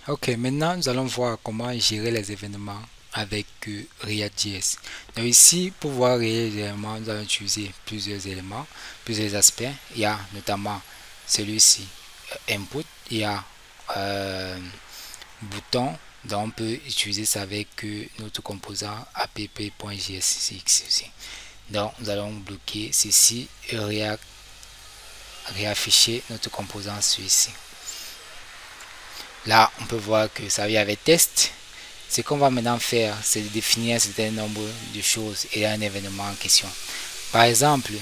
Ok, maintenant nous allons voir comment gérer les événements avec React.js. Donc ici, pour voir les éléments, nous allons utiliser plusieurs éléments, plusieurs aspects. Il y a notamment celui-ci, input, il y a euh, bouton, donc on peut utiliser ça avec notre composant app.jsx aussi. Donc nous allons bloquer ceci et réafficher notre composant celui-ci. Là, on peut voir que ça vient avec test. Ce qu'on va maintenant faire, c'est de définir un certain nombre de choses et un événement en question. Par exemple,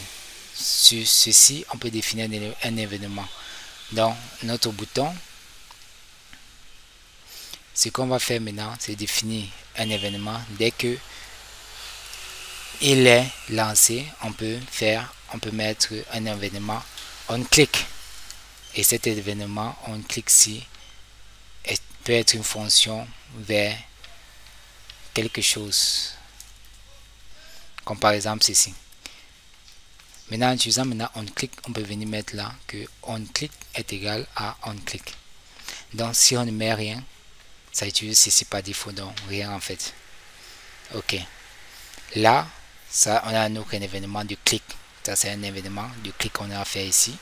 sur ceci, on peut définir un événement. Donc, notre bouton, ce qu'on va faire maintenant, c'est définir un événement. Dès que il est lancé, on peut mettre un événement on click. Et cet événement on click ci peut être une fonction vers quelque chose, comme par exemple ceci. Maintenant, en utilisant maintenant on click, on peut venir mettre là que on click est égal à on click. Donc si on ne met rien, ça utilise ceci par défaut, donc rien en fait. Ok. Là, ça on a un autre événement de click. Ça c'est un événement de click qu'on a fait ici.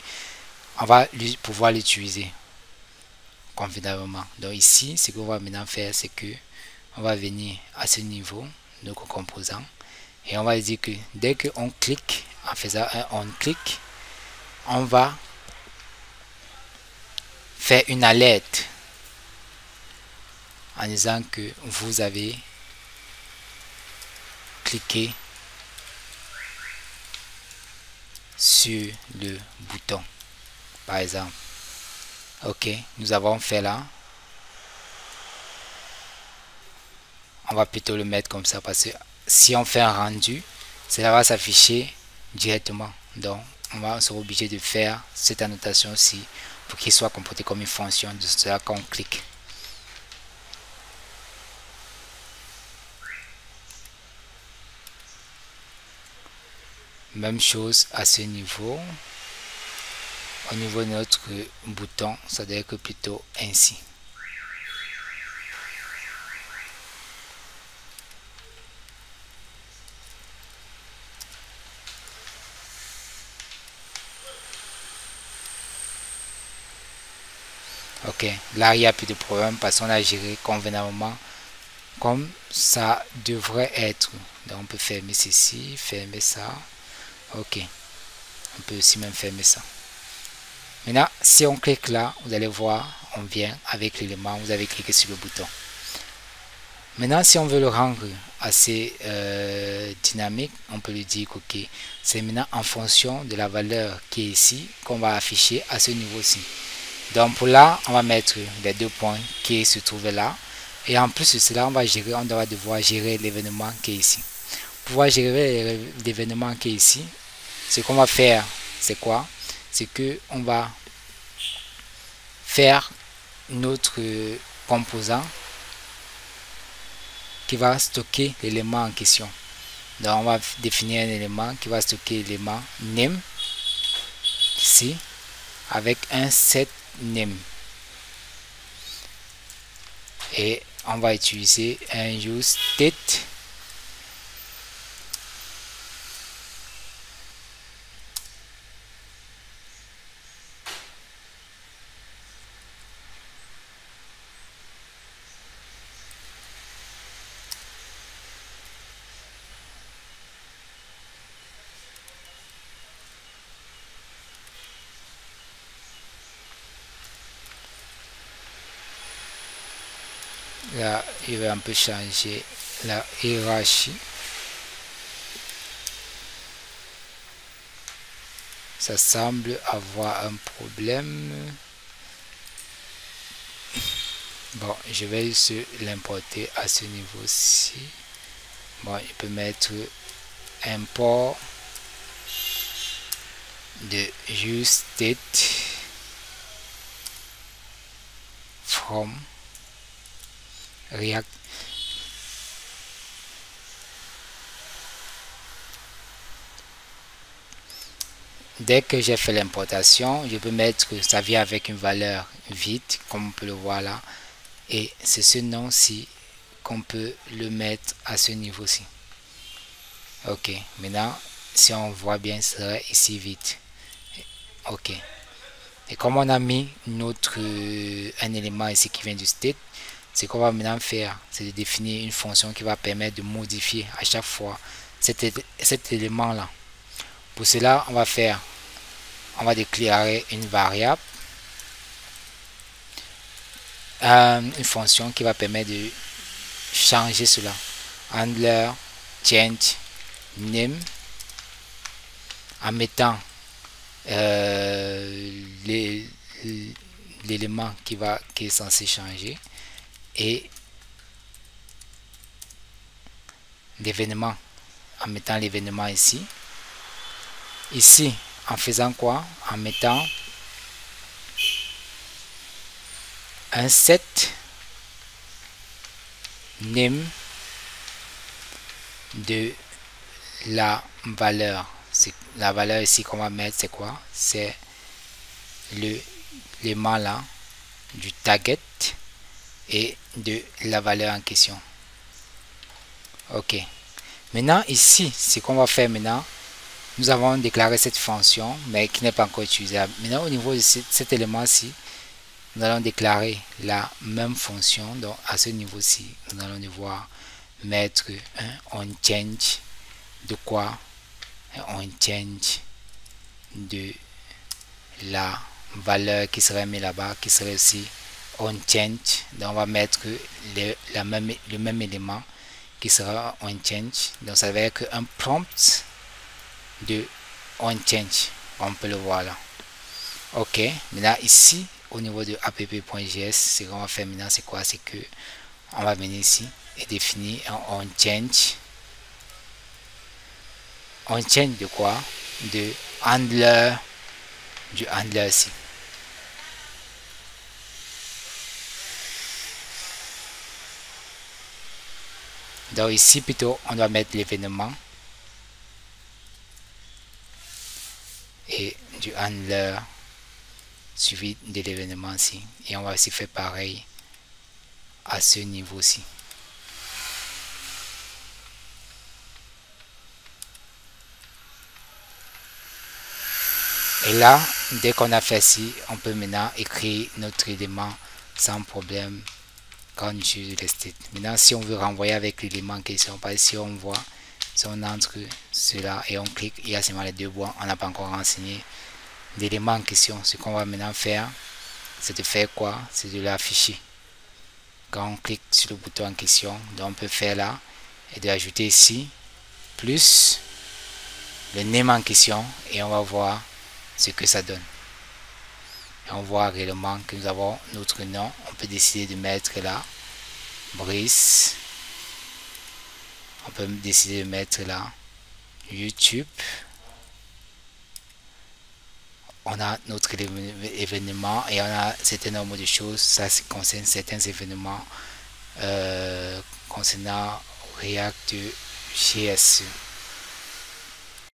On va pouvoir l'utiliser convenablement. Donc ici, ce qu'on va maintenant faire, c'est que on va venir à ce niveau, notre composant, et on va dire que dès qu'on clique, en faisant un on click, on va faire une alerte en disant que vous avez cliqué sur le bouton, par exemple. Ok, nous avons fait là. On va plutôt le mettre comme ça parce que si on fait un rendu, cela va s'afficher directement. Donc, on sera obligé de faire cette annotation-ci pour qu'il soit comporté comme une fonction de cela qu'on clique. Même chose à ce niveau. Au niveau de notre bouton, ça doit être plutôt ainsi. Ok, là il n'y a plus de problème parce qu'on a géré convenablement comme ça devrait être. Donc on peut fermer ceci, fermer ça. Ok, on peut aussi même fermer ça. Maintenant, si on clique là, vous allez voir, on vient avec l'élément, vous avez cliqué sur le bouton. Maintenant, si on veut le rendre assez dynamique, on peut lui dire que ok, c'est maintenant en fonction de la valeur qui est ici qu'on va afficher à ce niveau-ci. Donc pour là, on va mettre les deux points qui se trouvent là. Et en plus de cela, on va devoir gérer l'événement qui est ici. Pour pouvoir gérer l'événement qui est ici, ce qu'on va faire, c'est quoi? C'est que on va faire notre composant qui va stocker l'élément en question. Donc on va définir un élément qui va stocker l'élément name ici avec un set name. Et on va utiliser un use state là, il va un peu changer la hiérarchie. Ça semble avoir un problème. Bon, je vais l'importer à ce niveau-ci. Bon, il peut mettre import de useState from React. Dès que j'ai fait l'importation, je peux mettre que ça vient avec une valeur vide, comme on peut le voir là. Et c'est ce nom-ci qu'on peut le mettre à ce niveau-ci. Ok, maintenant, si on voit bien, c'est serait ici vite. Ok. Et comme on a mis un élément ici qui vient du state, ce qu'on va maintenant faire, c'est de définir une fonction qui va permettre de modifier à chaque fois cet élément-là. Pour cela, on va déclarer une variable, une fonction qui va permettre de changer cela. Handler change name en mettant l'élément qui est censé changer et l'événement en mettant l'événement ici. Ici, en faisant quoi? En mettant un set name de la valeur. La valeur ici qu'on va mettre, c'est quoi? C'est l'élément là du target et de la valeur en question. Ok. Maintenant, ici, ce qu'on va faire maintenant, nous avons déclaré cette fonction, mais qui n'est pas encore utilisable. Maintenant, au niveau de cet élément-ci, nous allons déclarer la même fonction. Donc, à ce niveau-ci, nous allons devoir mettre un onChange de quoi? Un onChange de la valeur qui serait mise là-bas, qui serait aussi onChange. Donc, on va mettre le même élément qui sera onChange. Donc, ça va être un prompt de onChange. On peut le voir là. Ok, maintenant ici, au niveau de app.js, ce qu'on va faire maintenant, c'est quoi? C'est que on va venir ici et définir un onChange. OnChange de quoi? De handler, du handler ici. Donc ici, plutôt, on doit mettre l'événement et du handler suivi de l'événement ici. Et on va aussi faire pareil à ce niveau-ci. Et là, dès qu'on a fait ci, on peut maintenant écrire notre élément sans problème quand on utilise le state. Maintenant, si on veut renvoyer avec l'élément en question, par ici on voit, si on entre cela et on clique, il y a seulement les deux bois, on n'a pas encore renseigné l'élément en question. Ce qu'on va maintenant faire, c'est de faire quoi? C'est de l'afficher. Quand on clique sur le bouton en question, donc on peut faire là et de ajouter ici plus le name en question et on va voir ce que ça donne. Et on voit réellement que nous avons notre nom. On peut décider de mettre là Brice. On peut décider de mettre là YouTube. On a notre événement et on a un certain nombre de choses. Ça concerne certains événements concernant React.js.